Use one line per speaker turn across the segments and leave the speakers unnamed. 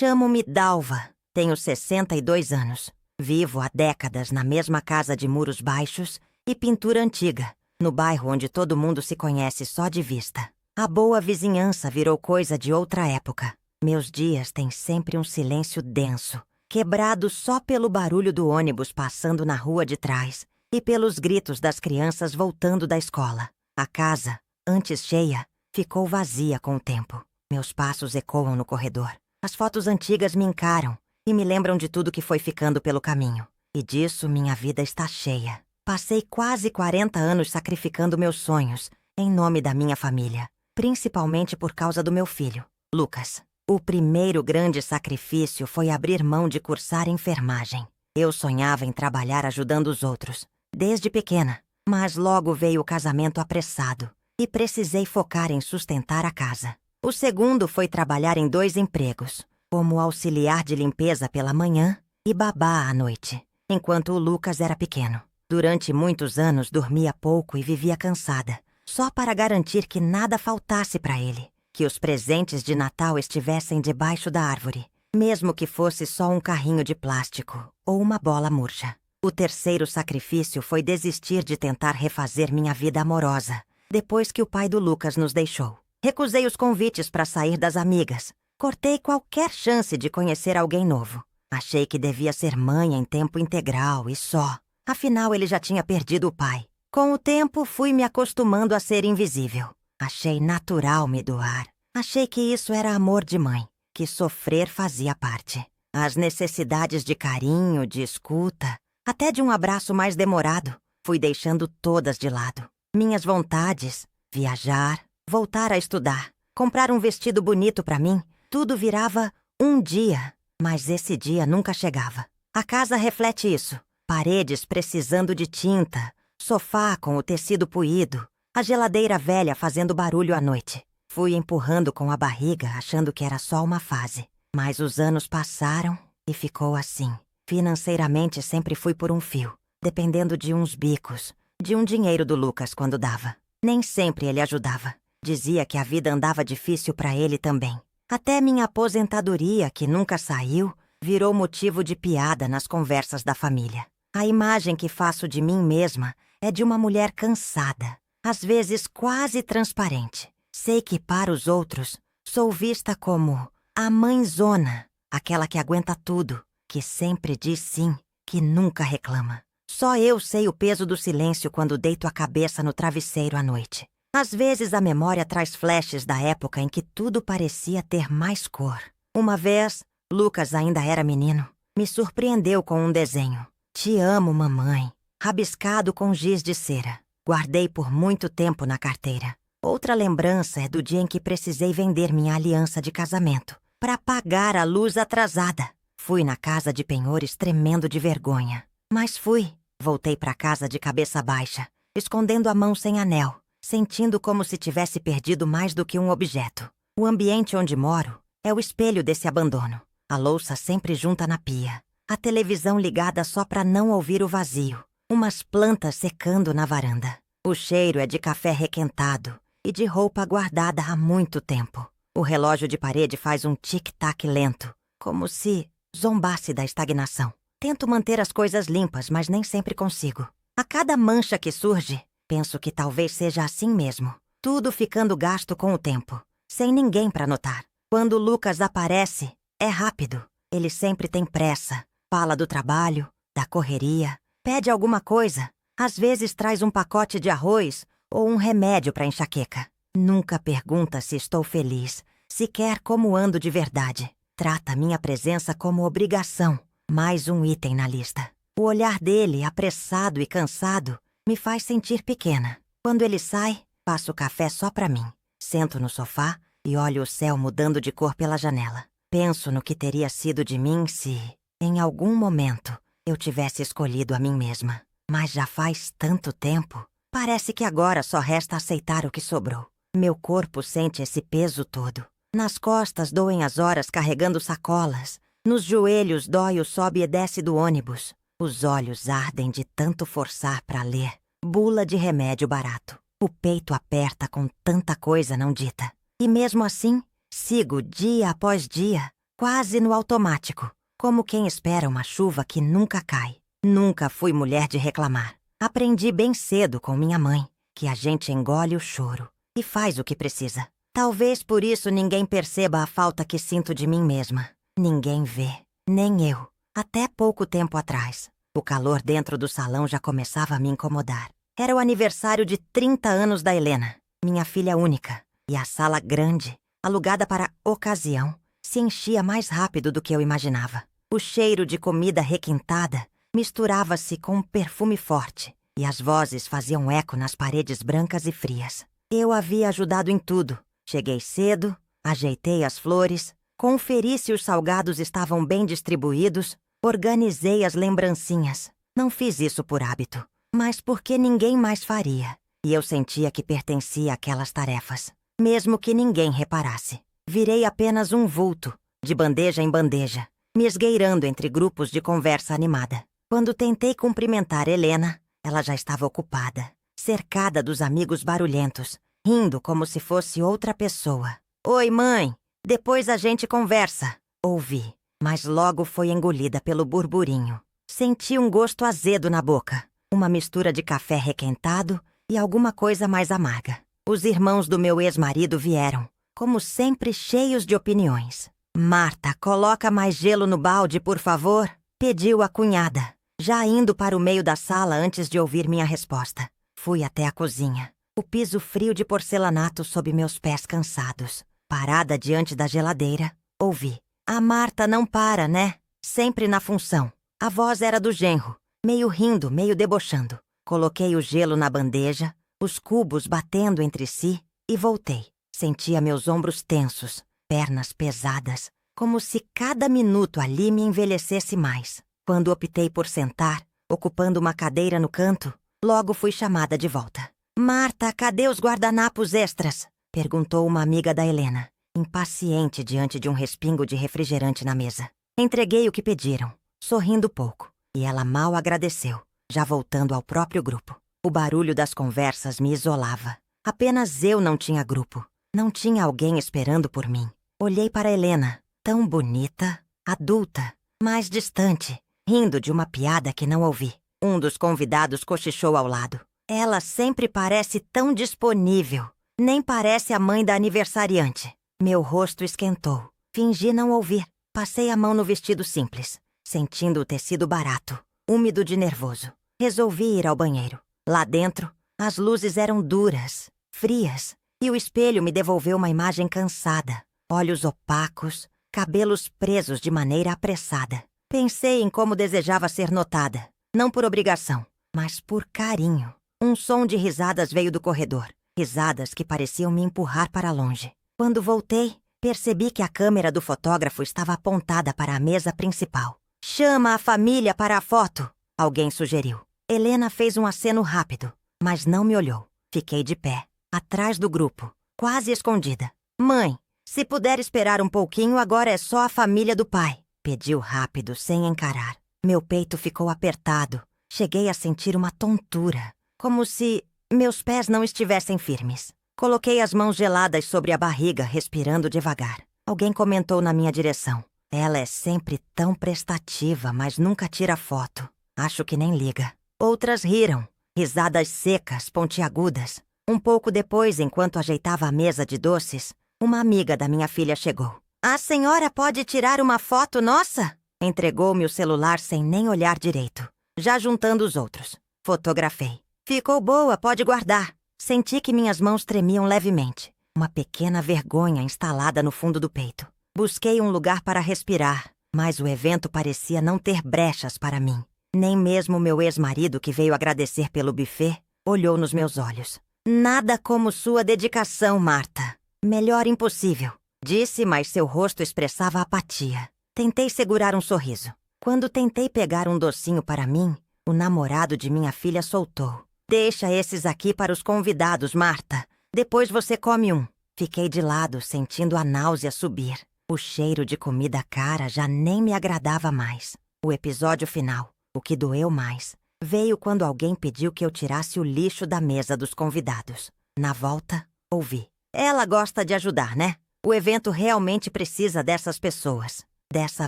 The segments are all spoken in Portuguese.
Chamo-me Dalva. Tenho 62 anos. Vivo há décadas na mesma casa de muros baixos e pintura antiga, no bairro onde todo mundo se conhece só de vista. A boa vizinhança virou coisa de outra época. Meus dias têm sempre um silêncio denso, quebrado só pelo barulho do ônibus passando na rua de trás e pelos gritos das crianças voltando da escola. A casa, antes cheia, ficou vazia com o tempo. Meus passos ecoam no corredor. As fotos antigas me encaram e me lembram de tudo que foi ficando pelo caminho. E disso minha vida está cheia. Passei quase 40 anos sacrificando meus sonhos em nome da minha família, principalmente por causa do meu filho, Lucas. O primeiro grande sacrifício foi abrir mão de cursar enfermagem. Eu sonhava em trabalhar ajudando os outros, desde pequena, mas logo veio o casamento apressado e precisei focar em sustentar a casa. O segundo foi trabalhar em 2 empregos, como auxiliar de limpeza pela manhã e babá à noite, enquanto o Lucas era pequeno. Durante muitos anos dormia pouco e vivia cansada, só para garantir que nada faltasse para ele, que os presentes de Natal estivessem debaixo da árvore, mesmo que fosse só um carrinho de plástico ou uma bola murcha. O terceiro sacrifício foi desistir de tentar refazer minha vida amorosa, depois que o pai do Lucas nos deixou. Recusei os convites para sair das amigas. Cortei qualquer chance de conhecer alguém novo. Achei que devia ser mãe em tempo integral e só. Afinal, ele já tinha perdido o pai. Com o tempo, fui me acostumando a ser invisível. Achei natural me doar. Achei que isso era amor de mãe, que sofrer fazia parte. As necessidades de carinho, de escuta, até de um abraço mais demorado, fui deixando todas de lado. Minhas vontades, viajar, voltar a estudar, comprar um vestido bonito para mim, tudo virava um dia, mas esse dia nunca chegava. A casa reflete isso. Paredes precisando de tinta, sofá com o tecido puído, a geladeira velha fazendo barulho à noite. Fui empurrando com a barriga, achando que era só uma fase. Mas os anos passaram e ficou assim. Financeiramente sempre fui por um fio, dependendo de uns bicos, de um dinheiro do Lucas quando dava. Nem sempre ele ajudava. Dizia que a vida andava difícil para ele também. Até minha aposentadoria, que nunca saiu, virou motivo de piada nas conversas da família. A imagem que faço de mim mesma é de uma mulher cansada, às vezes quase transparente. Sei que para os outros sou vista como a mãezona, aquela que aguenta tudo, que sempre diz sim, que nunca reclama. Só eu sei o peso do silêncio quando deito a cabeça no travesseiro à noite. Às vezes a memória traz flashes da época em que tudo parecia ter mais cor. Uma vez, Lucas ainda era menino, me surpreendeu com um desenho. Te amo, mamãe, rabiscado com giz de cera. Guardei por muito tempo na carteira. Outra lembrança é do dia em que precisei vender minha aliança de casamento para pagar a luz atrasada. Fui na casa de penhores tremendo de vergonha. Mas fui. Voltei para casa de cabeça baixa, escondendo a mão sem anel, sentindo como se tivesse perdido mais do que um objeto. O ambiente onde moro é o espelho desse abandono. A louça sempre junta na pia. A televisão ligada só para não ouvir o vazio. Umas plantas secando na varanda. O cheiro é de café requentado e de roupa guardada há muito tempo. O relógio de parede faz um tic-tac lento, como se zombasse da estagnação. Tento manter as coisas limpas, mas nem sempre consigo. A cada mancha que surge, penso que talvez seja assim mesmo. Tudo ficando gasto com o tempo, sem ninguém para notar. Quando Lucas aparece, é rápido. Ele sempre tem pressa. Fala do trabalho, da correria, pede alguma coisa. Às vezes traz um pacote de arroz ou um remédio para enxaqueca. Nunca pergunta se estou feliz, sequer como ando de verdade. Trata minha presença como obrigação, mais um item na lista. O olhar dele, apressado e cansado, me faz sentir pequena. Quando ele sai, passo café só para mim. Sento no sofá e olho o céu mudando de cor pela janela. Penso no que teria sido de mim se, em algum momento, eu tivesse escolhido a mim mesma. Mas já faz tanto tempo. Parece que agora só resta aceitar o que sobrou. Meu corpo sente esse peso todo. Nas costas doem as horas carregando sacolas. Nos joelhos dói o sobe e desce do ônibus. Os olhos ardem de tanto forçar para ler. Bula de remédio barato. O peito aperta com tanta coisa não dita. E mesmo assim, sigo dia após dia, quase no automático, como quem espera uma chuva que nunca cai. Nunca fui mulher de reclamar. Aprendi bem cedo com minha mãe que a gente engole o choro e faz o que precisa. Talvez por isso ninguém perceba a falta que sinto de mim mesma. Ninguém vê, nem eu. Até pouco tempo atrás, o calor dentro do salão já começava a me incomodar. Era o aniversário de 30 anos da Helena, minha filha única, e a sala grande, alugada para a ocasião, se enchia mais rápido do que eu imaginava. O cheiro de comida requintada misturava-se com um perfume forte, e as vozes faziam eco nas paredes brancas e frias. Eu havia ajudado em tudo. Cheguei cedo, ajeitei as flores, conferi se os salgados estavam bem distribuídos, organizei as lembrancinhas. Não fiz isso por hábito, mas porque ninguém mais faria, e eu sentia que pertencia àquelas tarefas, mesmo que ninguém reparasse. Virei apenas um vulto, de bandeja em bandeja, me esgueirando entre grupos de conversa animada. Quando tentei cumprimentar Helena, ela já estava ocupada, cercada dos amigos barulhentos, rindo como se fosse outra pessoa. "Oi, mãe! Depois a gente conversa", ouvi, mas logo foi engolida pelo burburinho. Senti um gosto azedo na boca, uma mistura de café requentado e alguma coisa mais amarga. Os irmãos do meu ex-marido vieram, como sempre cheios de opiniões. "Marta, coloca mais gelo no balde, por favor", pediu a cunhada, já indo para o meio da sala antes de ouvir minha resposta. Fui até a cozinha, o piso frio de porcelanato sob meus pés cansados. Parada diante da geladeira, ouvi: "A Marta não para, né? Sempre na função." A voz era do genro, meio rindo, meio debochando. Coloquei o gelo na bandeja, os cubos batendo entre si, e voltei. Sentia meus ombros tensos, pernas pesadas, como se cada minuto ali me envelhecesse mais. Quando optei por sentar, ocupando uma cadeira no canto, logo fui chamada de volta. "Marta, cadê os guardanapos extras?" perguntou uma amiga da Helena, impaciente diante de um respingo de refrigerante na mesa. Entreguei o que pediram, sorrindo pouco, e ela mal agradeceu, já voltando ao próprio grupo. O barulho das conversas me isolava. Apenas eu não tinha grupo. Não tinha alguém esperando por mim. Olhei para Helena, tão bonita, adulta, mais distante, rindo de uma piada que não ouvi. Um dos convidados cochichou ao lado. "Ela sempre parece tão disponível. Nem parece a mãe da aniversariante." Meu rosto esquentou. Fingi não ouvir. Passei a mão no vestido simples, sentindo o tecido barato, úmido de nervoso. Resolvi ir ao banheiro. Lá dentro, as luzes eram duras, frias, e o espelho me devolveu uma imagem cansada. Olhos opacos, cabelos presos de maneira apressada. Pensei em como desejava ser notada, não por obrigação, mas por carinho. Um som de risadas veio do corredor. Risadas que pareciam me empurrar para longe. Quando voltei, percebi que a câmera do fotógrafo estava apontada para a mesa principal. "Chama a família para a foto", alguém sugeriu. Helena fez um aceno rápido, mas não me olhou. Fiquei de pé, atrás do grupo, quase escondida. "Mãe, se puder esperar um pouquinho, agora é só a família do pai", pediu rápido, sem encarar. Meu peito ficou apertado. Cheguei a sentir uma tontura, como se meus pés não estivessem firmes. Coloquei as mãos geladas sobre a barriga, respirando devagar. Alguém comentou na minha direção: "Ela é sempre tão prestativa, mas nunca tira foto. Acho que nem liga." Outras riram, risadas secas, pontiagudas. Um pouco depois, enquanto ajeitava a mesa de doces, uma amiga da minha filha chegou. "A senhora pode tirar uma foto nossa?" Entregou-me o celular sem nem olhar direito, já juntando os outros. Fotografei. "Ficou boa, pode guardar." Senti que minhas mãos tremiam levemente. Uma pequena vergonha instalada no fundo do peito. Busquei um lugar para respirar, mas o evento parecia não ter brechas para mim. Nem mesmo meu ex-marido, que veio agradecer pelo buffet, olhou nos meus olhos. "Nada como sua dedicação, Marta. Melhor impossível", disse, mas seu rosto expressava apatia. Tentei segurar um sorriso. Quando tentei pegar um docinho para mim, o namorado de minha filha soltou. "Deixa esses aqui para os convidados, Marta. Depois você come um." Fiquei de lado, sentindo a náusea subir. O cheiro de comida cara já nem me agradava mais. O episódio final, o que doeu mais, veio quando alguém pediu que eu tirasse o lixo da mesa dos convidados. Na volta, ouvi: "Ela gosta de ajudar, né? O evento realmente precisa dessas pessoas." Dessa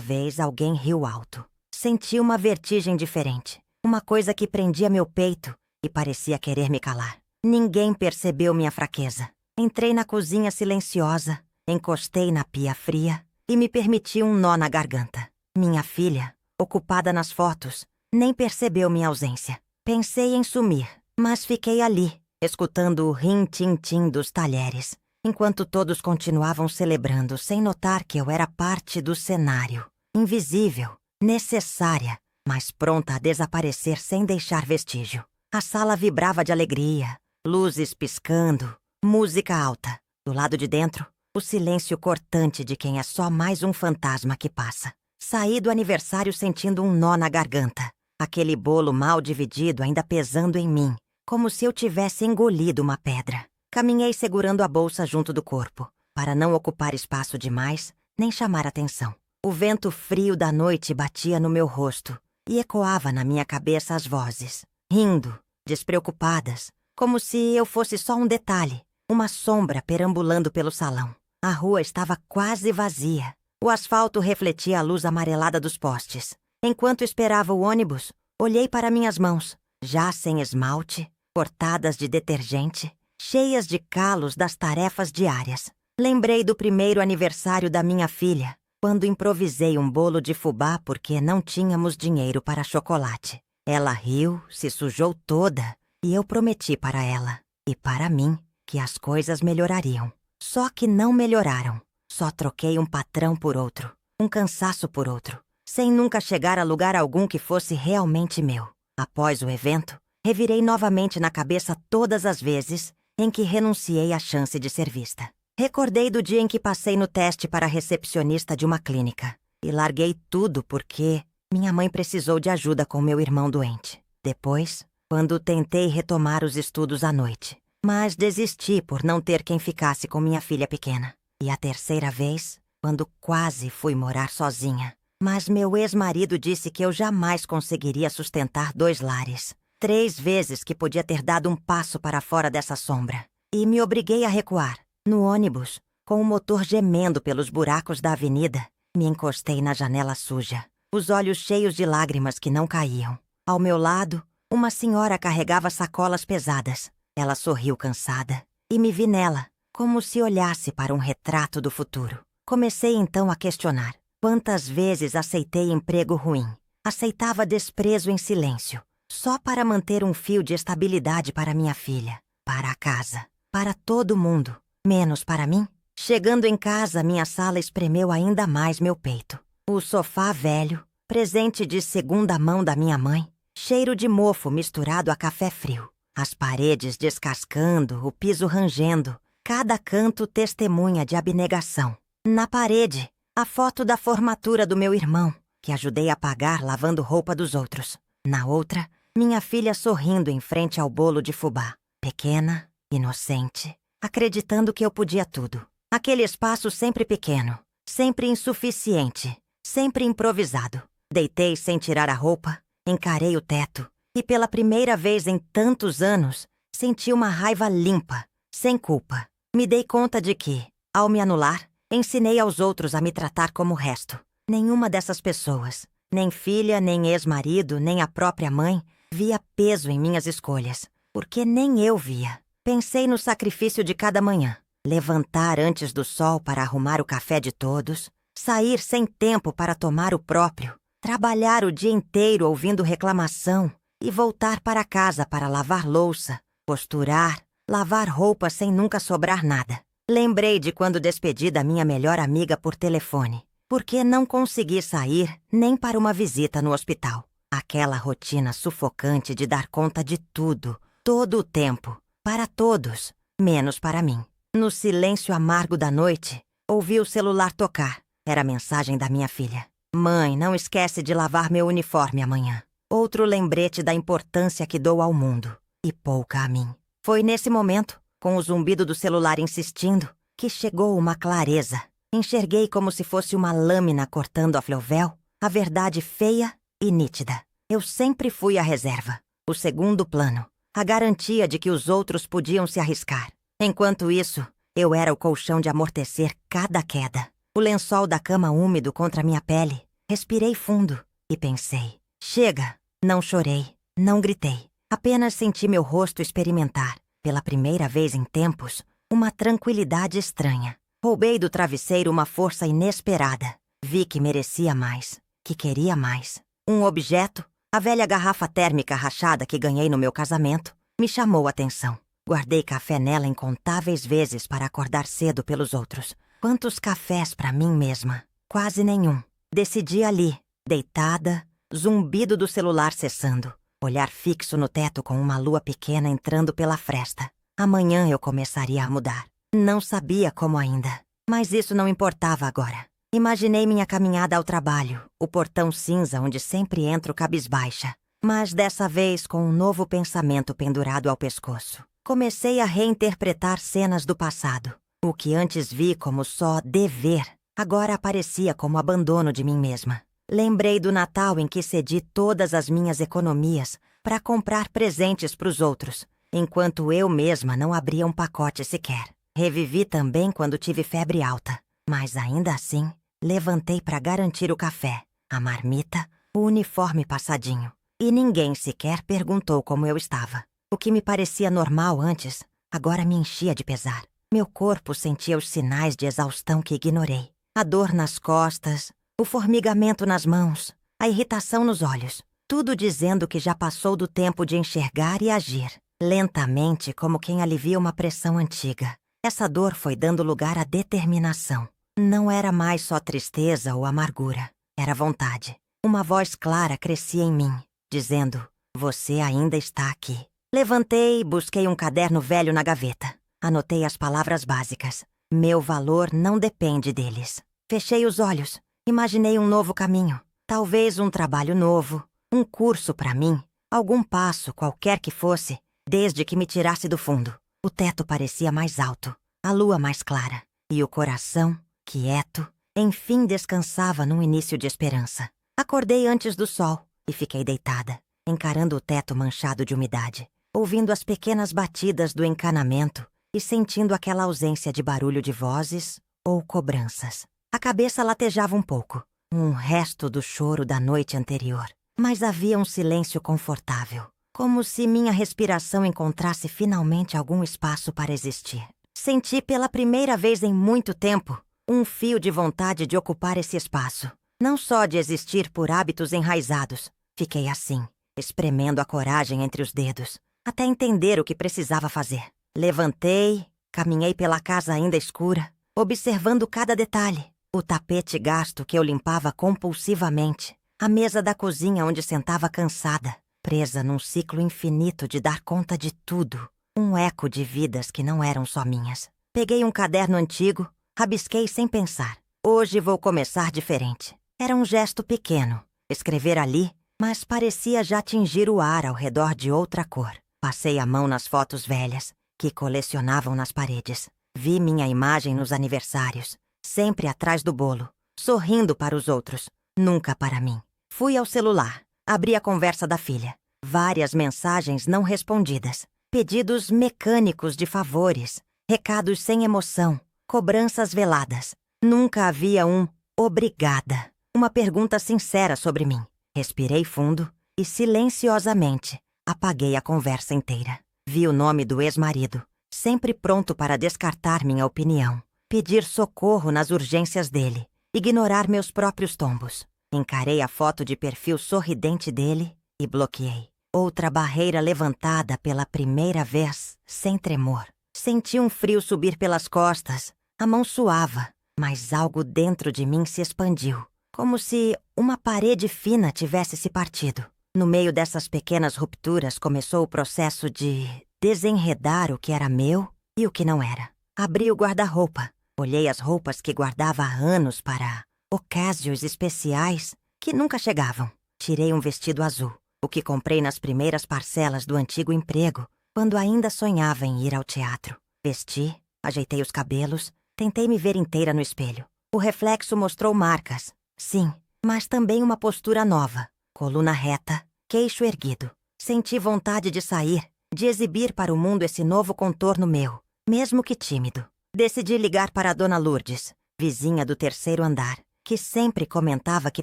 vez, alguém riu alto. Senti uma vertigem diferente. Uma coisa que prendia meu peito e parecia querer me calar. Ninguém percebeu minha fraqueza. Entrei na cozinha silenciosa, encostei na pia fria e me permiti um nó na garganta. Minha filha, ocupada nas fotos, nem percebeu minha ausência. Pensei em sumir, mas fiquei ali, escutando o rim-tim-tim dos talheres, enquanto todos continuavam celebrando sem notar que eu era parte do cenário. Invisível, necessária, mas pronta a desaparecer sem deixar vestígio. A sala vibrava de alegria, luzes piscando, música alta. Do lado de dentro, o silêncio cortante de quem é só mais um fantasma que passa. Saí do aniversário sentindo um nó na garganta. Aquele bolo mal dividido ainda pesando em mim, como se eu tivesse engolido uma pedra. Caminhei segurando a bolsa junto do corpo, para não ocupar espaço demais, nem chamar atenção. O vento frio da noite batia no meu rosto e ecoava na minha cabeça as vozes, rindo, despreocupadas, como se eu fosse só um detalhe, uma sombra perambulando pelo salão. A rua estava quase vazia. O asfalto refletia a luz amarelada dos postes. Enquanto esperava o ônibus, olhei para minhas mãos, já sem esmalte, cortadas de detergente, cheias de calos das tarefas diárias. Lembrei do primeiro aniversário da minha filha, quando improvisei um bolo de fubá porque não tínhamos dinheiro para chocolate. Ela riu, se sujou toda, e eu prometi para ela, e para mim, que as coisas melhorariam. Só que não melhoraram. Só troquei um patrão por outro, um cansaço por outro, sem nunca chegar a lugar algum que fosse realmente meu. Após o evento, revirei novamente na cabeça todas as vezes em que renunciei à chance de ser vista. Recordei do dia em que passei no teste para recepcionista de uma clínica e larguei tudo porque minha mãe precisou de ajuda com meu irmão doente. Depois, quando tentei retomar os estudos à noite, mas desisti por não ter quem ficasse com minha filha pequena. E a terceira vez, quando quase fui morar sozinha. Mas meu ex-marido disse que eu jamais conseguiria sustentar 2 lares. 3 vezes que podia ter dado um passo para fora dessa sombra. E me obriguei a recuar. No ônibus, com o motor gemendo pelos buracos da avenida, me encostei na janela suja, os olhos cheios de lágrimas que não caíam. Ao meu lado, uma senhora carregava sacolas pesadas. Ela sorriu cansada e me vi nela, como se olhasse para um retrato do futuro. Comecei então a questionar. Quantas vezes aceitei emprego ruim? Aceitava desprezo em silêncio, só para manter um fio de estabilidade para minha filha, para a casa, para todo mundo, menos para mim? Chegando em casa, minha sala espremeu ainda mais meu peito. O sofá velho, presente de segunda mão da minha mãe, cheiro de mofo misturado a café frio. As paredes descascando, o piso rangendo, cada canto testemunha de abnegação. Na parede, a foto da formatura do meu irmão, que ajudei a pagar lavando roupa dos outros. Na outra, minha filha sorrindo em frente ao bolo de fubá. Pequena, inocente, acreditando que eu podia tudo. Aquele espaço sempre pequeno, sempre insuficiente, sempre improvisado. Deitei sem tirar a roupa, encarei o teto e pela primeira vez em tantos anos, senti uma raiva limpa, sem culpa. Me dei conta de que, ao me anular, ensinei aos outros a me tratar como o resto. Nenhuma dessas pessoas, nem filha, nem ex-marido, nem a própria mãe, via peso em minhas escolhas, porque nem eu via. Pensei no sacrifício de cada manhã. Levantar antes do sol para arrumar o café de todos, sair sem tempo para tomar o próprio, trabalhar o dia inteiro ouvindo reclamação e voltar para casa para lavar louça, costurar, lavar roupa sem nunca sobrar nada. Lembrei de quando despedi da minha melhor amiga por telefone, porque não consegui sair nem para uma visita no hospital. Aquela rotina sufocante de dar conta de tudo, todo o tempo, para todos, menos para mim. No silêncio amargo da noite, ouvi o celular tocar. Era a mensagem da minha filha. Mãe, não esquece de lavar meu uniforme amanhã. Outro lembrete da importância que dou ao mundo, e pouca a mim. Foi nesse momento, com o zumbido do celular insistindo, que chegou uma clareza. Enxerguei como se fosse uma lâmina cortando a Fleuvel, a verdade feia e nítida. Eu sempre fui a reserva, o segundo plano, a garantia de que os outros podiam se arriscar. Enquanto isso, eu era o colchão de amortecer cada queda. o lençol da cama úmido contra minha pele. Respirei fundo e pensei: chega! Não chorei, não gritei. Apenas senti meu rosto experimentar, pela primeira vez em tempos, uma tranquilidade estranha. Roubei do travesseiro uma força inesperada. Vi que merecia mais, que queria mais. Um objeto, a velha garrafa térmica rachada que ganhei no meu casamento, me chamou a atenção. Guardei café nela incontáveis vezes para acordar cedo pelos outros. Quantos cafés para mim mesma? Quase nenhum. Decidi ali, deitada, zumbido do celular cessando, olhar fixo no teto com uma lua pequena entrando pela fresta. Amanhã eu começaria a mudar. Não sabia como ainda, mas isso não importava agora. Imaginei minha caminhada ao trabalho, o portão cinza onde sempre entro cabisbaixa, mas dessa vez com um novo pensamento pendurado ao pescoço. Comecei a reinterpretar cenas do passado. O que antes vi como só dever, agora aparecia como abandono de mim mesma. Lembrei do Natal em que cedi todas as minhas economias para comprar presentes para os outros, enquanto eu mesma não abria um pacote sequer. Revivi também quando tive febre alta, mas ainda assim, levantei para garantir o café, a marmita, o uniforme passadinho. E ninguém sequer perguntou como eu estava. O que me parecia normal antes, agora me enchia de pesar. Meu corpo sentia os sinais de exaustão que ignorei. A dor nas costas, o formigamento nas mãos, a irritação nos olhos. Tudo dizendo que já passou do tempo de enxergar e agir. Lentamente, como quem alivia uma pressão antiga. Essa dor foi dando lugar à determinação. Não era mais só tristeza ou amargura. Era vontade. Uma voz clara crescia em mim, dizendo: você ainda está aqui. Levantei e busquei um caderno velho na gaveta. Anotei as palavras básicas. Meu valor não depende deles. Fechei os olhos. Imaginei um novo caminho. Talvez um trabalho novo. Um curso para mim. Algum passo, qualquer que fosse, desde que me tirasse do fundo. O teto parecia mais alto. A lua mais clara. E o coração, quieto, enfim descansava num início de esperança. Acordei antes do sol e fiquei deitada, encarando o teto manchado de umidade, ouvindo as pequenas batidas do encanamento e sentindo aquela ausência de barulho de vozes ou cobranças. A cabeça latejava um pouco, um resto do choro da noite anterior. Mas havia um silêncio confortável, como se minha respiração encontrasse finalmente algum espaço para existir. Senti pela primeira vez em muito tempo um fio de vontade de ocupar esse espaço. Não só de existir por hábitos enraizados. Fiquei assim, espremendo a coragem entre os dedos, até entender o que precisava fazer. Levantei, caminhei pela casa ainda escura, observando cada detalhe. O tapete gasto que eu limpava compulsivamente. A mesa da cozinha onde sentava cansada, presa num ciclo infinito de dar conta de tudo. Um eco de vidas que não eram só minhas. Peguei um caderno antigo, rabisquei sem pensar. Hoje vou começar diferente. Era um gesto pequeno, escrever ali, mas parecia já atingir o ar ao redor de outra cor. Passei a mão nas fotos velhas, que colecionavam nas paredes. Vi minha imagem nos aniversários, sempre atrás do bolo, sorrindo para os outros, nunca para mim. Fui ao celular, abri a conversa da filha. Várias mensagens não respondidas, pedidos mecânicos de favores, recados sem emoção, cobranças veladas. Nunca havia um obrigada. Uma pergunta sincera sobre mim. Respirei fundo e, silenciosamente, apaguei a conversa inteira. Vi o nome do ex-marido, sempre pronto para descartar minha opinião, pedir socorro nas urgências dele, ignorar meus próprios tombos. Encarei a foto de perfil sorridente dele e bloqueei. Outra barreira levantada pela primeira vez, sem tremor. Senti um frio subir pelas costas, a mão suava, mas algo dentro de mim se expandiu. Como se uma parede fina tivesse se partido. No meio dessas pequenas rupturas começou o processo de desenredar o que era meu e o que não era. Abri o guarda-roupa, olhei as roupas que guardava há anos para ocasiões especiais que nunca chegavam. Tirei um vestido azul, o que comprei nas primeiras parcelas do antigo emprego, quando ainda sonhava em ir ao teatro. Vesti, ajeitei os cabelos, tentei me ver inteira no espelho. O reflexo mostrou marcas. Sim, mas também uma postura nova. Coluna reta, queixo erguido. Senti vontade de sair, de exibir para o mundo esse novo contorno meu, mesmo que tímido. Decidi ligar para a Dona Lourdes. vizinha do terceiro andar, que sempre comentava que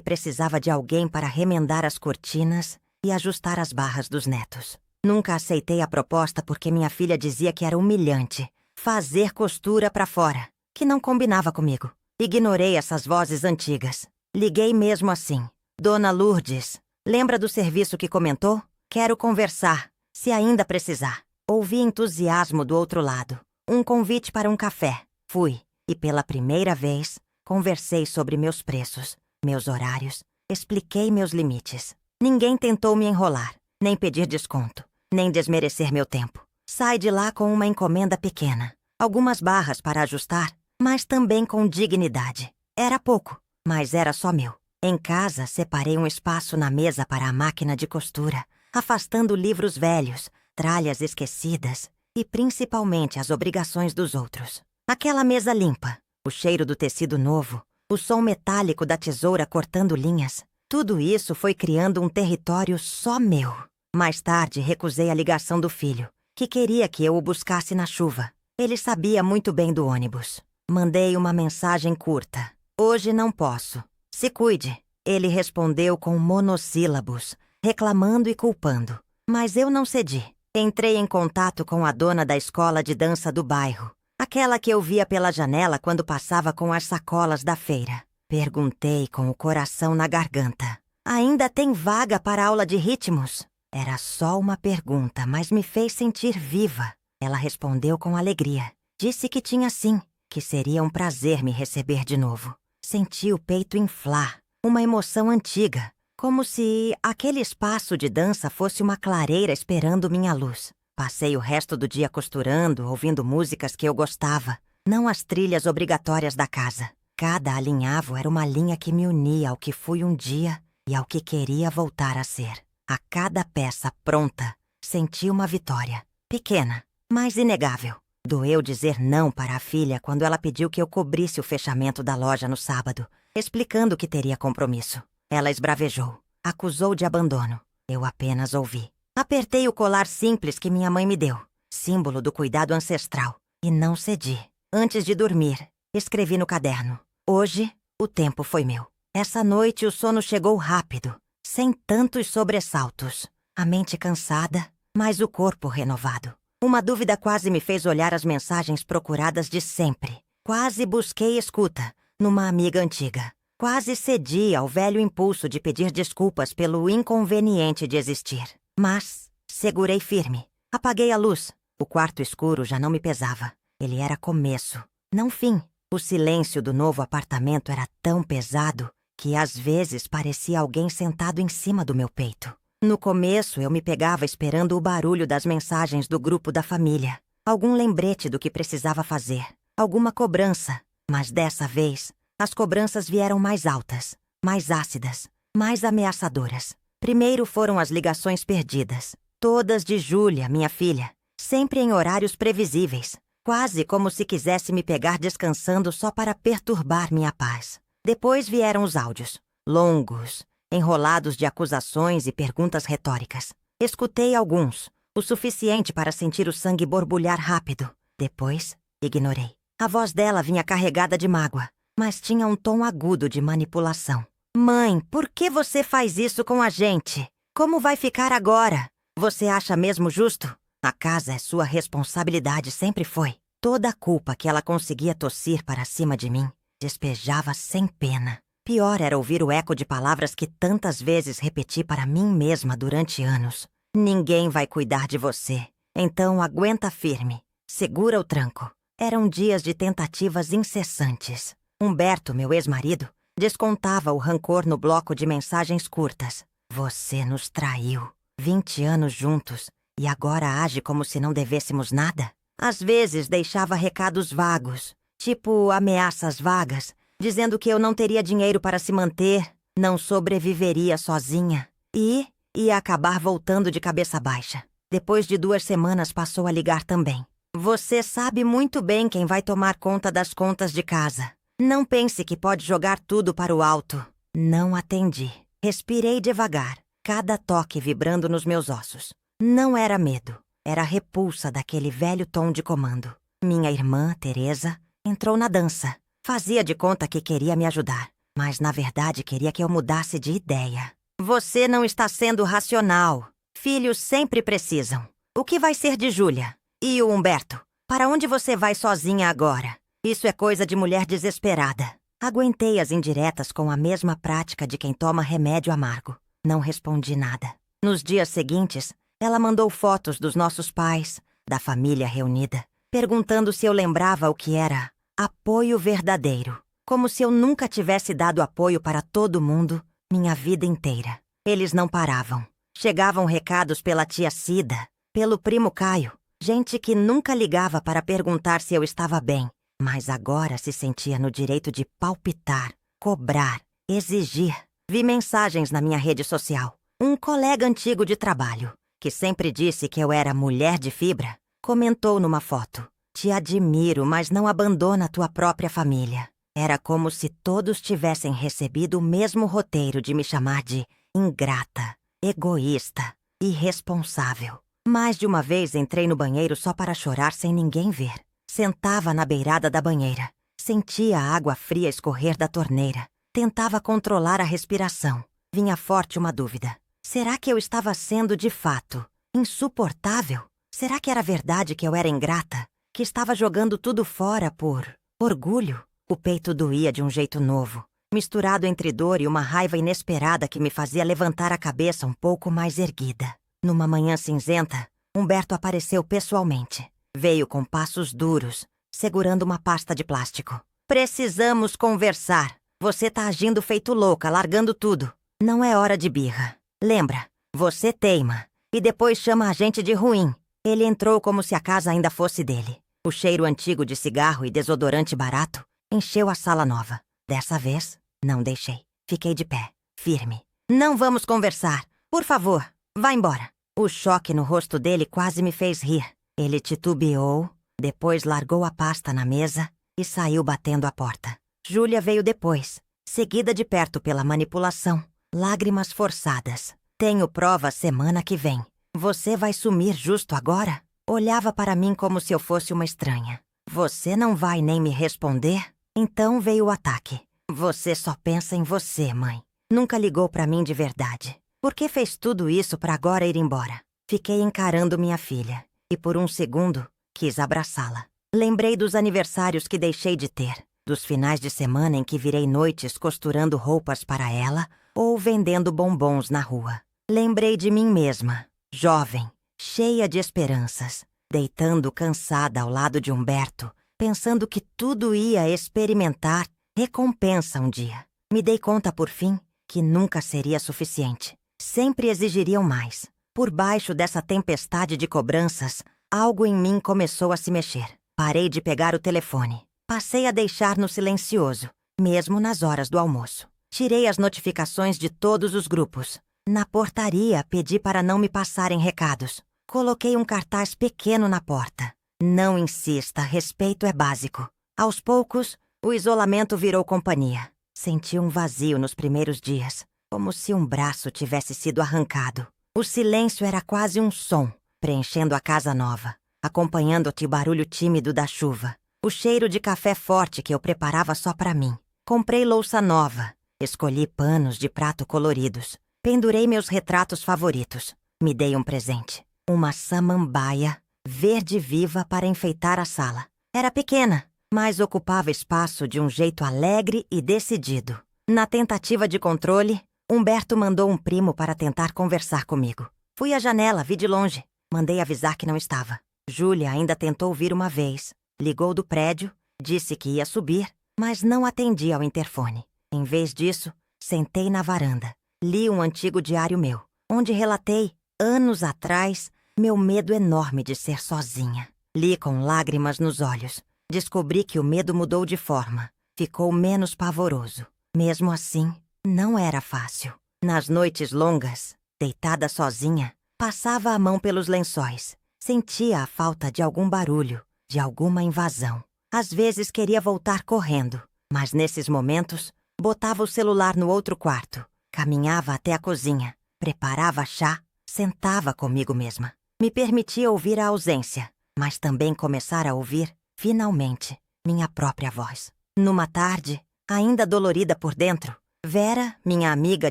precisava de alguém para remendar as cortinas e ajustar as barras dos netos. Nunca aceitei a proposta porque minha filha dizia que era humilhante fazer costura pra fora, que não combinava comigo. Ignorei essas vozes antigas. Liguei mesmo assim. Dona Lourdes, lembra do serviço que comentou? Quero conversar, se ainda precisar. Ouvi entusiasmo do outro lado. Um convite para um café. Fui, e pela primeira vez, conversei sobre meus preços, meus horários, expliquei meus limites. Ninguém tentou me enrolar, nem pedir desconto, nem desmerecer meu tempo. Sai de lá com uma encomenda pequena, algumas barras para ajustar, mas também com dignidade. Era pouco, mas era só meu. Em casa, separei um espaço na mesa para a máquina de costura, afastando livros velhos, tralhas esquecidas e principalmente as obrigações dos outros. Aquela mesa limpa, o cheiro do tecido novo, o som metálico da tesoura cortando linhas, tudo isso foi criando um território só meu. Mais tarde, recusei a ligação do filho, que queria que eu o buscasse na chuva. Ele sabia muito bem do ônibus. Mandei uma mensagem curta. Hoje não posso. Se cuide. Ele respondeu com monossílabos, reclamando e culpando. Mas eu não cedi. Entrei em contato com a dona da escola de dança do bairro, aquela que eu via pela janela quando passava com as sacolas da feira. Perguntei com o coração na garganta. Ainda tem vaga para aula de ritmos? Era só uma pergunta, mas me fez sentir viva. Ela respondeu com alegria. Disse que tinha sim, que seria um prazer me receber de novo. Senti o peito inflar, uma emoção antiga, como se aquele espaço de dança fosse uma clareira esperando minha luz. Passei o resto do dia costurando, ouvindo músicas que eu gostava, não as trilhas obrigatórias da casa. Cada alinhavo era uma linha que me unia ao que fui um dia e ao que queria voltar a ser. A cada peça pronta, senti uma vitória. Pequena, mas inegável. Doeu dizer não para a filha quando ela pediu que eu cobrisse o fechamento da loja no sábado, explicando que teria compromisso. Ela esbravejou, acusou de abandono. Eu apenas ouvi. Apertei o colar simples que minha mãe me deu, símbolo do cuidado ancestral, e não cedi. Antes de dormir, escrevi no caderno. Hoje, o tempo foi meu. Essa noite o sono chegou rápido, sem tantos sobressaltos. A mente cansada, mas o corpo renovado. Uma dúvida quase me fez olhar as mensagens procuradas de sempre. Quase busquei escuta numa amiga antiga. Quase cedi ao velho impulso de pedir desculpas pelo inconveniente de existir. Mas segurei firme. Apaguei a luz. O quarto escuro já não me pesava. Ele era começo, não fim. O silêncio do novo apartamento era tão pesado que às vezes parecia alguém sentado em cima do meu peito. No começo, eu me pegava esperando o barulho das mensagens do grupo da família. Algum lembrete do que precisava fazer. Alguma cobrança. Mas dessa vez, as cobranças vieram mais altas, mais ácidas, mais ameaçadoras. Primeiro foram as ligações perdidas. Todas de Júlia, minha filha. Sempre em horários previsíveis. Quase como se quisesse me pegar descansando só para perturbar minha paz. Depois vieram os áudios. Longos, enrolados de acusações e perguntas retóricas. Escutei alguns, o suficiente para sentir o sangue borbulhar rápido. Depois, ignorei. A voz dela vinha carregada de mágoa, mas tinha um tom agudo de manipulação. Mãe, por que você faz isso com a gente? Como vai ficar agora? Você acha mesmo justo? A casa é sua responsabilidade, sempre foi. Toda a culpa que ela conseguia tossir para cima de mim, despejava sem pena. Pior era ouvir o eco de palavras que tantas vezes repeti para mim mesma durante anos. Ninguém vai cuidar de você, então aguenta firme. Segura o tranco. Eram dias de tentativas incessantes. Humberto, meu ex-marido, descontava o rancor no bloco de mensagens curtas. Você nos traiu. 20 anos juntos. E agora age como se não devêssemos nada? Às vezes deixava recados vagos, tipo ameaças vagas, dizendo que eu não teria dinheiro para se manter, não sobreviveria sozinha e ia acabar voltando de cabeça baixa. Depois de 2 semanas passou a ligar também. Você sabe muito bem quem vai tomar conta das contas de casa. Não pense que pode jogar tudo para o alto. Não atendi. Respirei devagar, cada toque vibrando nos meus ossos. Não era medo, era a repulsa daquele velho tom de comando. Minha irmã, Teresa, entrou na dança. Fazia de conta que queria me ajudar, mas na verdade queria que eu mudasse de ideia. Você não está sendo racional. Filhos sempre precisam. O que vai ser de Júlia? E o Humberto? Para onde você vai sozinha agora? Isso é coisa de mulher desesperada. Aguentei as indiretas com a mesma prática de quem toma remédio amargo. Não respondi nada. Nos dias seguintes, ela mandou fotos dos nossos pais, da família reunida, perguntando se eu lembrava o que era apoio verdadeiro. Como se eu nunca tivesse dado apoio para todo mundo minha vida inteira. Eles não paravam. Chegavam recados pela tia Cida, pelo primo Caio, gente que nunca ligava para perguntar se eu estava bem, mas agora se sentia no direito de palpitar, cobrar, exigir. Vi mensagens na minha rede social. Um colega antigo de trabalho, que sempre disse que eu era mulher de fibra, comentou numa foto: "Te admiro, mas não abandona tua própria família." Era como se todos tivessem recebido o mesmo roteiro de me chamar de ingrata, egoísta, irresponsável. Mais de uma vez entrei no banheiro só para chorar sem ninguém ver. Sentava na beirada da banheira, sentia a água fria escorrer da torneira, tentava controlar a respiração. Vinha forte uma dúvida. Será que eu estava sendo, de fato, insuportável? Será que era verdade que eu era ingrata? Que estava jogando tudo fora por orgulho? O peito doía de um jeito novo, misturado entre dor e uma raiva inesperada que me fazia levantar a cabeça um pouco mais erguida. Numa manhã cinzenta, Humberto apareceu pessoalmente. Veio com passos duros, segurando uma pasta de plástico. "Precisamos conversar. Você tá agindo feito louca, largando tudo. Não é hora de birra. Lembra, você teima, e depois chama a gente de ruim." Ele entrou como se a casa ainda fosse dele. O cheiro antigo de cigarro e desodorante barato encheu a sala nova. Dessa vez, não deixei. Fiquei de pé, firme. "Não vamos conversar. Por favor, vá embora." O choque no rosto dele quase me fez rir. Ele titubeou, depois largou a pasta na mesa e saiu batendo a porta. Júlia veio depois, seguida de perto pela manipulação. Lágrimas forçadas. "Tenho prova semana que vem. Você vai sumir justo agora?" Olhava para mim como se eu fosse uma estranha. "Você não vai nem me responder?" Então veio o ataque. "Você só pensa em você, mãe. Nunca ligou pra mim de verdade. Por que fez tudo isso pra agora ir embora?" Fiquei encarando minha filha e por um segundo quis abraçá-la. Lembrei dos aniversários que deixei de ter, dos finais de semana em que virei noites costurando roupas para ela ou vendendo bombons na rua. Lembrei de mim mesma, jovem, cheia de esperanças, deitando cansada ao lado de Humberto, pensando que tudo ia experimentar recompensa um dia. Me dei conta, por fim, que nunca seria suficiente. Sempre exigiriam mais. Por baixo dessa tempestade de cobranças, algo em mim começou a se mexer. Parei de pegar o telefone. Passei a deixar no silencioso, mesmo nas horas do almoço. Tirei as notificações de todos os grupos. Na portaria, pedi para não me passarem recados. Coloquei um cartaz pequeno na porta. "Não insista, respeito é básico." Aos poucos, o isolamento virou companhia. Senti um vazio nos primeiros dias, como se um braço tivesse sido arrancado. O silêncio era quase um som, preenchendo a casa nova, acompanhando-te o barulho tímido da chuva, o cheiro de café forte que eu preparava só para mim. Comprei louça nova, escolhi panos de prato coloridos, pendurei meus retratos favoritos. Me dei um presente, uma samambaia verde viva para enfeitar a sala. Era pequena, mas ocupava espaço de um jeito alegre e decidido. Na tentativa de controle, Humberto mandou um primo para tentar conversar comigo. Fui à janela, vi de longe. Mandei avisar que não estava. Júlia ainda tentou vir uma vez. Ligou do prédio, disse que ia subir, mas não atendi ao interfone. Em vez disso, sentei na varanda. Li um antigo diário meu, onde relatei, anos atrás, meu medo enorme de ser sozinha. Li com lágrimas nos olhos. Descobri que o medo mudou de forma. Ficou menos pavoroso. Mesmo assim, não era fácil. Nas noites longas, deitada sozinha, passava a mão pelos lençóis. Sentia a falta de algum barulho, de alguma invasão. Às vezes queria voltar correndo, mas nesses momentos, botava o celular no outro quarto, caminhava até a cozinha, preparava chá, sentava comigo mesma. Me permitia ouvir a ausência, mas também começar a ouvir, finalmente, minha própria voz. Numa tarde, ainda dolorida por dentro, Vera, minha amiga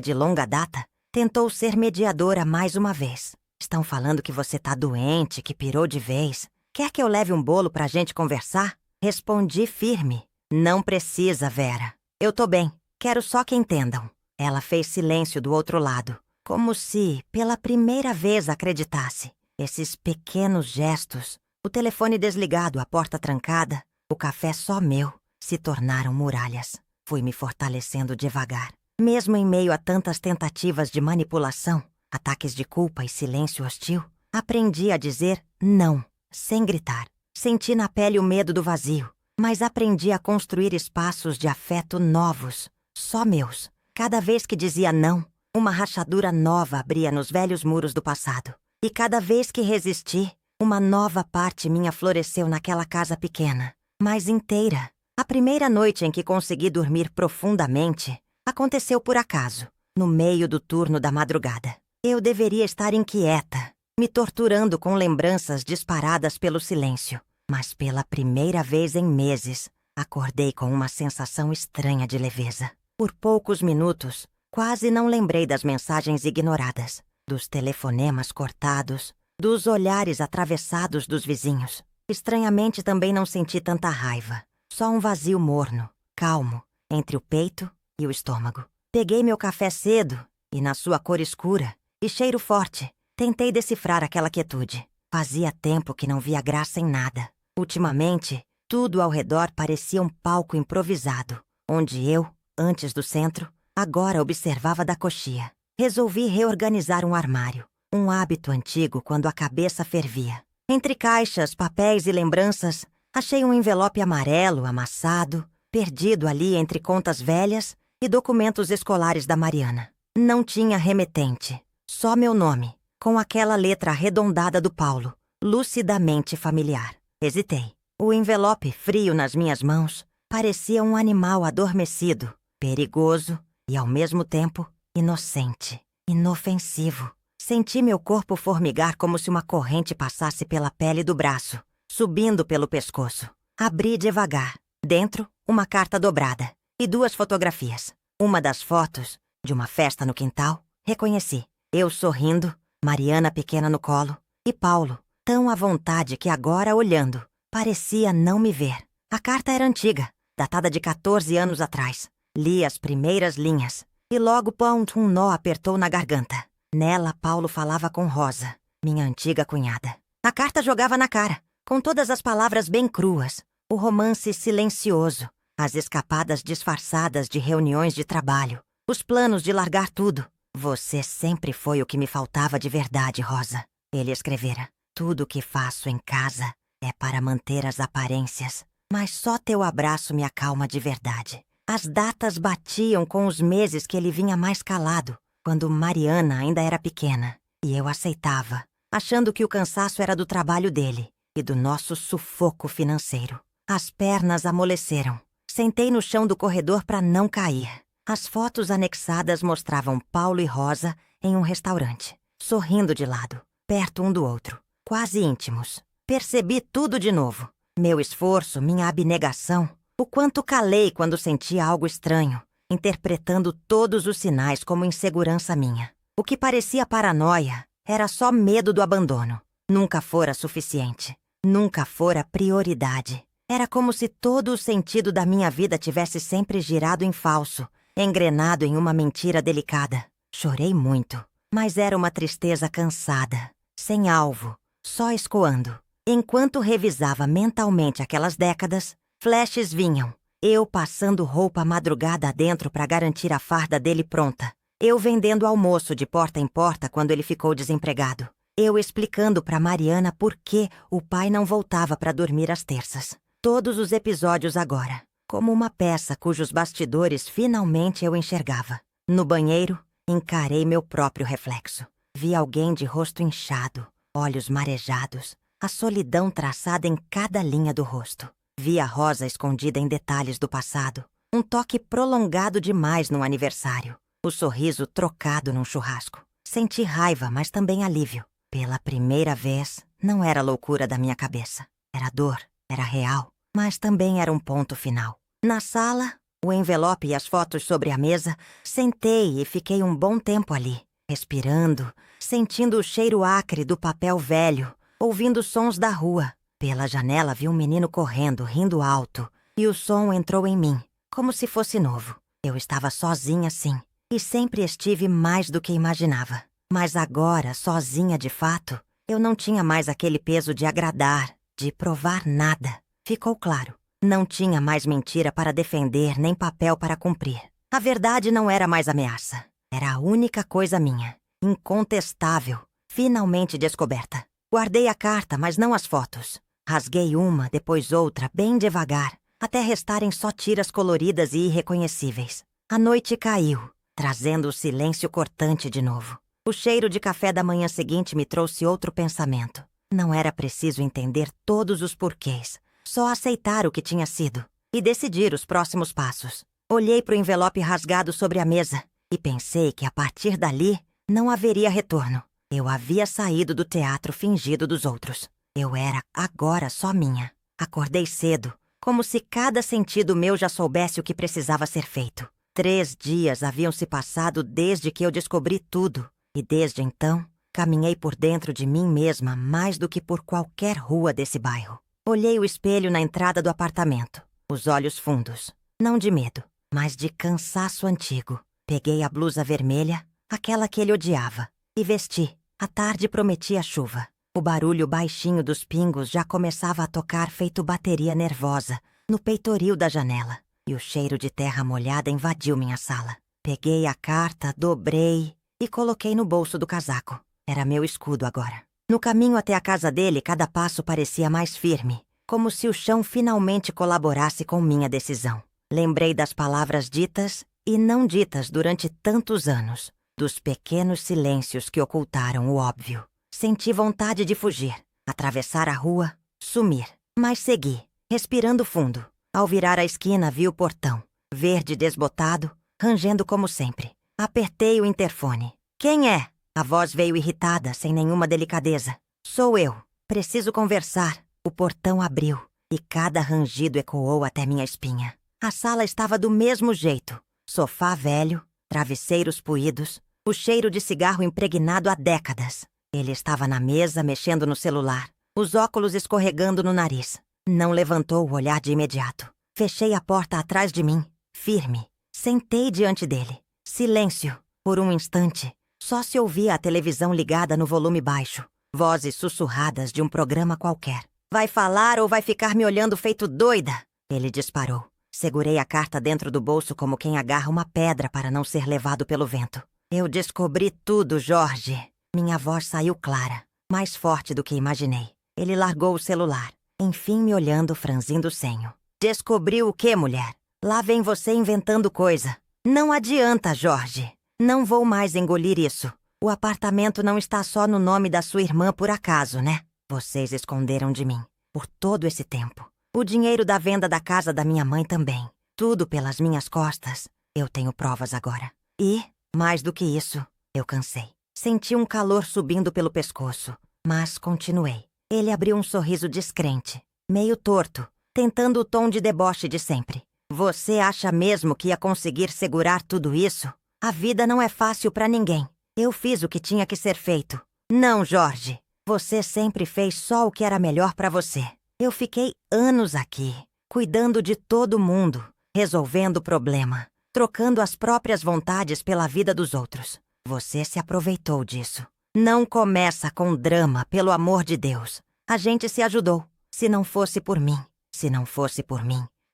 de longa data, tentou ser mediadora mais uma vez. Estão falando que você tá doente, que pirou de vez. Quer que eu leve um bolo pra gente conversar? Respondi firme. Não precisa, Vera. Eu tô bem. Quero só que entendam. Ela fez silêncio do outro lado, como se, pela primeira vez, acreditasse. Esses pequenos gestos, o telefone desligado, a porta trancada, o café só meu, se tornaram muralhas. Fui me fortalecendo devagar. Mesmo em meio a tantas tentativas de manipulação, ataques de culpa e silêncio hostil, aprendi a dizer não, sem gritar. Senti na pele o medo do vazio, mas aprendi a construir espaços de afeto novos, só meus. Cada vez que dizia não, uma rachadura nova abria nos velhos muros do passado. E cada vez que resisti, uma nova parte minha floresceu naquela casa pequena, mas inteira. A primeira noite em que consegui dormir profundamente aconteceu por acaso, no meio do turno da madrugada. Eu deveria estar inquieta, me torturando com lembranças disparadas pelo silêncio. Mas pela primeira vez em meses, acordei com uma sensação estranha de leveza. Por poucos minutos, quase não lembrei das mensagens ignoradas, dos telefonemas cortados, dos olhares atravessados dos vizinhos. Estranhamente também não senti tanta raiva, só um vazio morno, calmo, entre o peito e o estômago. Peguei meu café cedo e, na sua cor escura e cheiro forte, tentei decifrar aquela quietude. Fazia tempo que não via graça em nada. Ultimamente, tudo ao redor parecia um palco improvisado, onde eu, antes do centro, agora observava da coxia. Resolvi reorganizar um armário, um hábito antigo quando a cabeça fervia. Entre caixas, papéis e lembranças, achei um envelope amarelo, amassado, perdido ali entre contas velhas e documentos escolares da Mariana. Não tinha remetente, só meu nome, com aquela letra arredondada do Paulo, lucidamente familiar. Hesitei. O envelope, frio nas minhas mãos, parecia um animal adormecido, perigoso e, ao mesmo tempo, inocente, inofensivo. Senti meu corpo formigar como se uma corrente passasse pela pele do braço, subindo pelo pescoço. Abri devagar. Dentro, uma carta dobrada e 2 fotografias. Uma das fotos, de uma festa no quintal, reconheci. Eu sorrindo, Mariana pequena no colo e Paulo, tão à vontade que agora, olhando, parecia não me ver. A carta era antiga, datada de 14 anos atrás. Li as primeiras linhas e logo um nó apertou na garganta. Nela, Paulo falava com Rosa, minha antiga cunhada. A carta jogava na cara, com todas as palavras bem cruas, o romance silencioso, as escapadas disfarçadas de reuniões de trabalho, os planos de largar tudo. Você sempre foi o que me faltava de verdade, Rosa. Ele escrevera. Tudo o que faço em casa é para manter as aparências, mas só teu abraço me acalma de verdade. As datas batiam com os meses que ele vinha mais calado, quando Mariana ainda era pequena, e eu aceitava, achando que o cansaço era do trabalho dele e do nosso sufoco financeiro. As pernas amoleceram. Sentei no chão do corredor para não cair. As fotos anexadas mostravam Paulo e Rosa em um restaurante, sorrindo de lado, perto um do outro, quase íntimos. Percebi tudo de novo. Meu esforço, minha abnegação, o quanto calei quando senti algo estranho, interpretando todos os sinais como insegurança minha. O que parecia paranoia era só medo do abandono. Nunca fora suficiente. Nunca fora prioridade. Era como se todo o sentido da minha vida tivesse sempre girado em falso, engrenado em uma mentira delicada. Chorei muito, mas era uma tristeza cansada, sem alvo, só escoando. Enquanto revisava mentalmente aquelas décadas, flashes vinham. Eu passando roupa madrugada adentro para garantir a farda dele pronta. Eu vendendo almoço de porta em porta quando ele ficou desempregado. Eu explicando para Mariana por que o pai não voltava para dormir às terças. Todos os episódios agora, como uma peça cujos bastidores finalmente eu enxergava. No banheiro, encarei meu próprio reflexo. Vi alguém de rosto inchado, olhos marejados, a solidão traçada em cada linha do rosto. Vi a Rosa escondida em detalhes do passado, um toque prolongado demais num aniversário, o sorriso trocado num churrasco. Senti raiva, mas também alívio. Pela primeira vez, não era loucura da minha cabeça. Era dor, era real, mas também era um ponto final. Na sala, o envelope e as fotos sobre a mesa, sentei e fiquei um bom tempo ali, respirando, sentindo o cheiro acre do papel velho, ouvindo sons da rua. Pela janela vi um menino correndo, rindo alto, e o som entrou em mim, como se fosse novo. Eu estava sozinha, sim, e sempre estive mais do que imaginava. Mas agora, sozinha de fato, eu não tinha mais aquele peso de agradar, de provar nada. Ficou claro. Não tinha mais mentira para defender, nem papel para cumprir. A verdade não era mais ameaça. Era a única coisa minha, incontestável, finalmente descoberta. Guardei a carta, mas não as fotos. Rasguei uma, depois outra, bem devagar, até restarem só tiras coloridas e irreconhecíveis. A noite caiu, trazendo o silêncio cortante de novo. O cheiro de café da manhã seguinte me trouxe outro pensamento. Não era preciso entender todos os porquês, só aceitar o que tinha sido e decidir os próximos passos. Olhei para o envelope rasgado sobre a mesa e pensei que a partir dali não haveria retorno. Eu havia saído do teatro fingido dos outros. Eu era agora só minha. Acordei cedo, como se cada sentido meu já soubesse o que precisava ser feito. 3 dias haviam se passado desde que eu descobri tudo. E desde então, caminhei por dentro de mim mesma mais do que por qualquer rua desse bairro. Olhei o espelho na entrada do apartamento, os olhos fundos, não de medo, mas de cansaço antigo. Peguei a blusa vermelha, aquela que ele odiava, e vesti. A tarde prometia chuva. O barulho baixinho dos pingos já começava a tocar feito bateria nervosa no peitoril da janela, e o cheiro de terra molhada invadiu minha sala. Peguei a carta, dobrei e coloquei no bolso do casaco. Era meu escudo agora. No caminho até a casa dele, cada passo parecia mais firme, como se o chão finalmente colaborasse com minha decisão. Lembrei das palavras ditas e não ditas durante tantos anos, dos pequenos silêncios que ocultaram o óbvio. Senti vontade de fugir, atravessar a rua, sumir. Mas segui, respirando fundo. Ao virar a esquina, vi o portão, verde desbotado, rangendo como sempre. Apertei o interfone. Quem é? A voz veio irritada, sem nenhuma delicadeza. Sou eu. Preciso conversar. O portão abriu e cada rangido ecoou até minha espinha. A sala estava do mesmo jeito. Sofá velho, travesseiros puídos, o cheiro de cigarro impregnado há décadas. Ele estava na mesa, mexendo no celular, os óculos escorregando no nariz. Não levantou o olhar de imediato. Fechei a porta atrás de mim, firme. Sentei diante dele. Silêncio. Por um instante, só se ouvia a televisão ligada no volume baixo. Vozes sussurradas de um programa qualquer. Vai falar ou vai ficar me olhando feito doida? Ele disparou. Segurei a carta dentro do bolso como quem agarra uma pedra para não ser levado pelo vento. Eu descobri tudo, Jorge. Minha voz saiu clara, mais forte do que imaginei. Ele largou o celular, enfim me olhando, franzindo o senho. Descobriu o quê, mulher? Lá vem você inventando coisa. Não adianta, Jorge. Não vou mais engolir isso. O apartamento não está só no nome da sua irmã por acaso, né? Vocês esconderam de mim, por todo esse tempo. O dinheiro da venda da casa da minha mãe também. Tudo pelas minhas costas. Eu tenho provas agora. E, mais do que isso, eu cansei. Senti um calor subindo pelo pescoço, mas continuei. Ele abriu um sorriso descrente, meio torto, tentando o tom de deboche de sempre. Você acha mesmo que ia conseguir segurar tudo isso? A vida não é fácil pra ninguém. Eu fiz o que tinha que ser feito. Não, Jorge. Você sempre fez só o que era melhor pra você. Eu fiquei anos aqui, cuidando de todo mundo, resolvendo o problema, trocando as próprias vontades pela vida dos outros. Você se aproveitou disso. Não começa com drama, pelo amor de Deus. A gente se ajudou. Se não fosse por mim,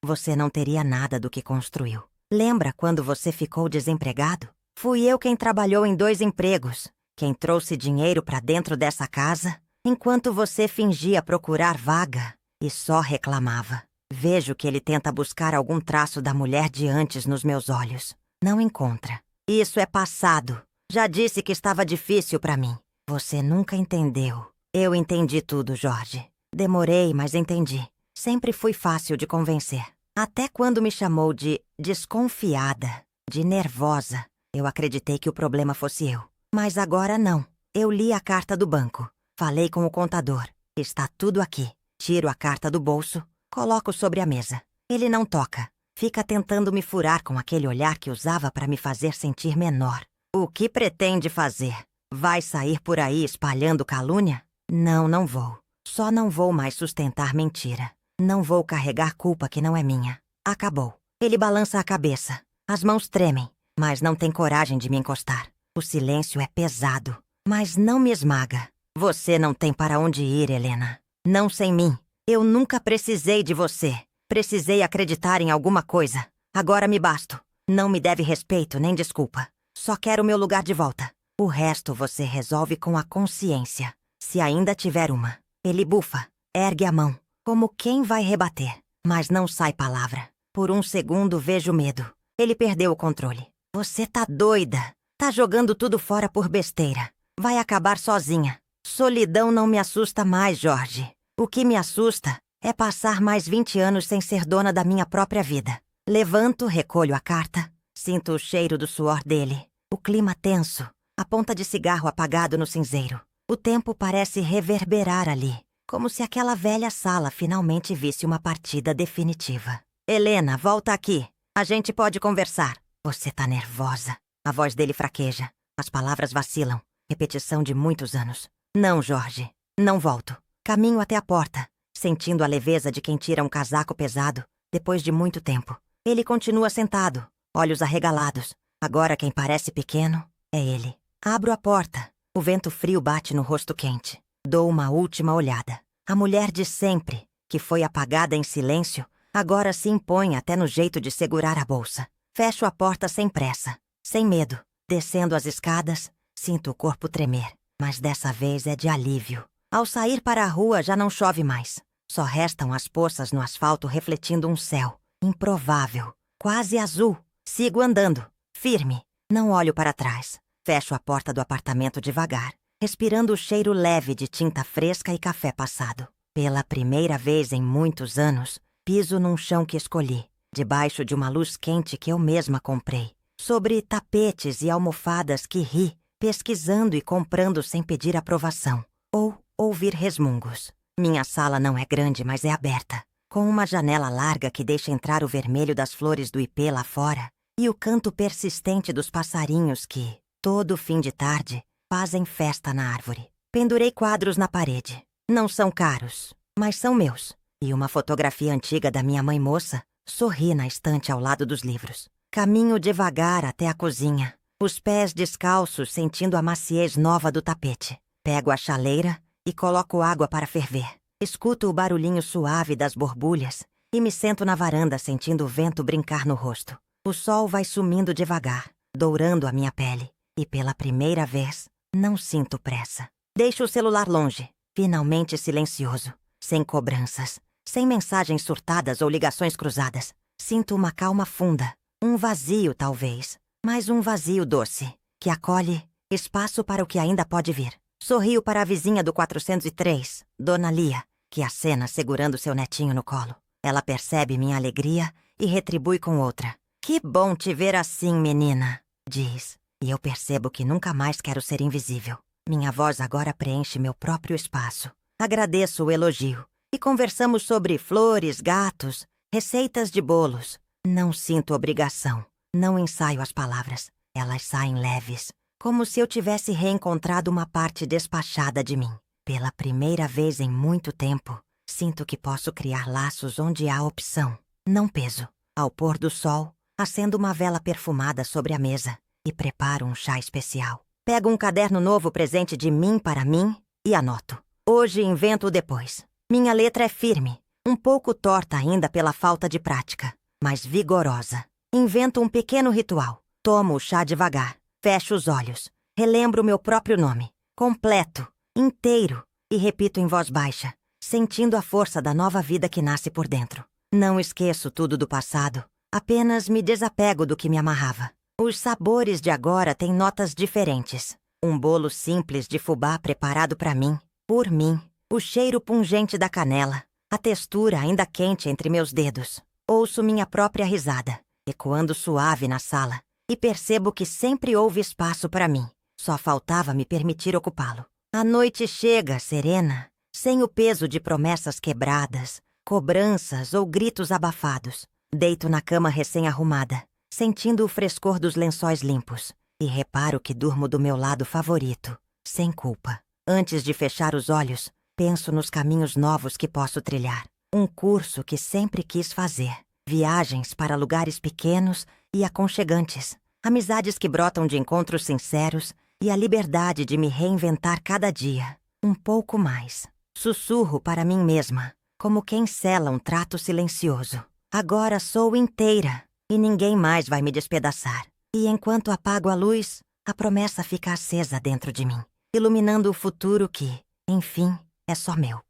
você não teria nada do que construiu. Lembra quando você ficou desempregado? Fui eu quem trabalhou em 2 empregos, quem trouxe dinheiro pra dentro dessa casa, enquanto você fingia procurar vaga e só reclamava. Vejo que ele tenta buscar algum traço da mulher de antes nos meus olhos. Não encontra. Isso é passado. Já disse que estava difícil pra mim. Você nunca entendeu. Eu entendi tudo, Jorge. Demorei, mas entendi. Sempre fui fácil de convencer. Até quando me chamou de desconfiada, de nervosa, eu acreditei que o problema fosse eu. Mas agora não. Eu li a carta do banco. Falei com o contador. Está tudo aqui. Tiro a carta do bolso, coloco sobre a mesa. Ele não toca. Fica tentando me furar com aquele olhar que usava para me fazer sentir menor. O que pretende fazer? Vai sair por aí espalhando calúnia? Não, não vou. Só não vou mais sustentar mentira. Não vou carregar culpa que não é minha. Acabou. Ele balança a cabeça. As mãos tremem, mas não tem coragem de me encostar. O silêncio é pesado, mas não me esmaga. Você não tem para onde ir, Helena. Não sem mim. Eu nunca precisei de você. Precisei acreditar em alguma coisa. Agora me basto. Não me deve respeito nem desculpa. Só quero meu lugar de volta. O resto você resolve com a consciência. Se ainda tiver uma. Ele bufa, ergue a mão, como quem vai rebater. Mas não sai palavra. Por um segundo vejo medo. Ele perdeu o controle. Você tá doida. Tá jogando tudo fora por besteira. Vai acabar sozinha. Solidão não me assusta mais, Jorge. O que me assusta é passar mais 20 anos sem ser dona da minha própria vida. Levanto, recolho a carta. Sinto o cheiro do suor dele. O clima tenso. A ponta de cigarro apagado no cinzeiro. O tempo parece reverberar ali. Como se aquela velha sala finalmente visse uma partida definitiva. Helena, volta aqui. A gente pode conversar. Você tá nervosa. A voz dele fraqueja. As palavras vacilam. Repetição de muitos anos. Não, Jorge. Não volto. Caminho até a porta, sentindo a leveza de quem tira um casaco pesado depois de muito tempo. Ele continua sentado, olhos arregalados. Agora quem parece pequeno é ele. Abro a porta. O vento frio bate no rosto quente. Dou uma última olhada. A mulher de sempre, que foi apagada em silêncio, agora se impõe até no jeito de segurar a bolsa. Fecho a porta sem pressa, sem medo. Descendo as escadas, sinto o corpo tremer. Mas dessa vez é de alívio. Ao sair para a rua já não chove mais. Só restam as poças no asfalto refletindo um céu improvável, quase azul. Sigo andando, firme. Não olho para trás. Fecho a porta do apartamento devagar, respirando o cheiro leve de tinta fresca e café passado. Pela primeira vez em muitos anos, piso num chão que escolhi, debaixo de uma luz quente que eu mesma comprei, sobre tapetes e almofadas que ri, pesquisando e comprando sem pedir aprovação, ou ouvir resmungos. Minha sala não é grande, mas é aberta, com uma janela larga que deixa entrar o vermelho das flores do ipê lá fora e o canto persistente dos passarinhos que, todo fim de tarde, fazem festa na árvore. Pendurei quadros na parede. Não são caros, mas são meus. E uma fotografia antiga da minha mãe moça sorri na estante ao lado dos livros. Caminho devagar até a cozinha, os pés descalços sentindo a maciez nova do tapete. Pego a chaleira e coloco água para ferver. Escuto o barulhinho suave das borbulhas e me sento na varanda sentindo o vento brincar no rosto. O sol vai sumindo devagar, dourando a minha pele. E pela primeira vez, não sinto pressa. Deixo o celular longe, finalmente silencioso, sem cobranças, sem mensagens surtadas ou ligações cruzadas. Sinto uma calma funda, um vazio talvez, mas um vazio doce, que acolhe espaço para o que ainda pode vir. Sorrio para a vizinha do 403, Dona Lia, que acena segurando seu netinho no colo. Ela percebe minha alegria e retribui com outra. Que bom te ver assim, menina, diz. E eu percebo que nunca mais quero ser invisível. Minha voz agora preenche meu próprio espaço. Agradeço o elogio. E conversamos sobre flores, gatos, receitas de bolos. Não sinto obrigação. Não ensaio as palavras. Elas saem leves, como se eu tivesse reencontrado uma parte despachada de mim. Pela primeira vez em muito tempo, sinto que posso criar laços onde há opção, não peso. Ao pôr do sol, acendo uma vela perfumada sobre a mesa e preparo um chá especial. Pego um caderno novo presente de mim para mim e anoto. Hoje invento o depois. Minha letra é firme, um pouco torta ainda pela falta de prática, mas vigorosa. Invento um pequeno ritual. Tomo o chá devagar, fecho os olhos, relembro meu próprio nome, completo, inteiro, e repito em voz baixa, sentindo a força da nova vida que nasce por dentro. Não esqueço tudo do passado, apenas me desapego do que me amarrava. Os sabores de agora têm notas diferentes. Um bolo simples de fubá preparado para mim, por mim. O cheiro pungente da canela, a textura ainda quente entre meus dedos. Ouço minha própria risada, ecoando suave na sala, e percebo que sempre houve espaço para mim. Só faltava me permitir ocupá-lo. A noite chega, serena, sem o peso de promessas quebradas, cobranças ou gritos abafados. Deito na cama recém-arrumada, sentindo o frescor dos lençóis limpos, e reparo que durmo do meu lado favorito, sem culpa. Antes de fechar os olhos, penso nos caminhos novos que posso trilhar. Um curso que sempre quis fazer. Viagens para lugares pequenos e aconchegantes. Amizades que brotam de encontros sinceros e a liberdade de me reinventar cada dia. Um pouco mais. Sussurro para mim mesma, como quem sela um trato silencioso. Agora sou inteira e ninguém mais vai me despedaçar. E enquanto apago a luz, a promessa fica acesa dentro de mim, iluminando o futuro que, enfim, é só meu.